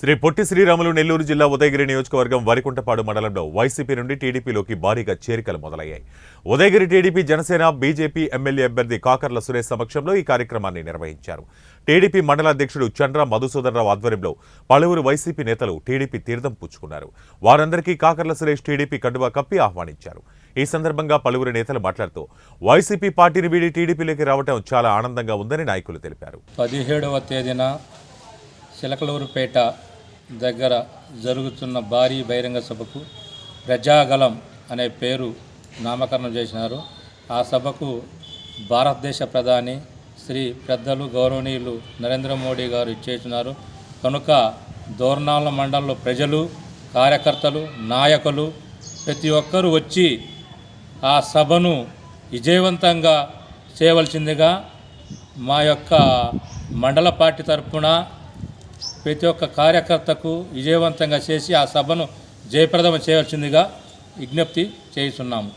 శ్రీ పొట్టి శ్రీరాములు నెల్లూరు జిల్లా ఉదయగిరి నియోజకవర్గం వరికుంటపాడు మండలంలో వైసీపీ నుండి టీడీపీలోకి భారీగా చేరికలు మొదలయ్యాయి. Udayagiri TDP, Janasena, BJP MLA అభ్యర్థి కాకర్ల సురేష్ సమక్షంలో ఈ కార్యక్రమాన్ని నిర్వహించారు. టీడీపీ మండల అధ్యక్షుడు చంద్ర మధుసూదనరావు ఆధ్వర్యంలో పలువురు వైసీపీ నేతలు టీడీపీ తీర్థం పుచ్చుకున్నారు. వారందరికీ కాకర్ల సురేష్ టీడీపీ కండువా కప్పి ఆహ్వానించారు. ఈ సందర్భంగా పలువురు నేతలు మాట్లాడుతూ వైసీపీ పార్టీని వీడి టీడీపీలోకి రావడం చాలా ఆనందంగా ఉందని నాయకులు తెలిపారు. 17వ తేదీన చిలకలూరుపేట దగ్గర జరుగుతున్న భారీ బహిరంగ సభకు ప్రజాగలం అనే పేరు నామకరణం చేసినారు. ఆ సభకు భారతదేశ ప్రధాని శ్రీ పెద్దలు గౌరవనీయులు నరేంద్ర మోడీ గారు ఇచ్చేస్తున్నారు. కనుక దోర్నాల మండలంలో ప్రజలు, కార్యకర్తలు, నాయకులు ప్రతి ఒక్కరూ వచ్చి ఆ సభను విజయవంతంగా చేయవలసిందిగా మా యొక్క మండల పార్టీ తరఫున ప్రతి ఒక్క కార్యకర్తకు విజయవంతంగా చేసి ఆ సభను జయప్రదం చేయవలసిందిగా విజ్ఞప్తి చేస్తున్నాము.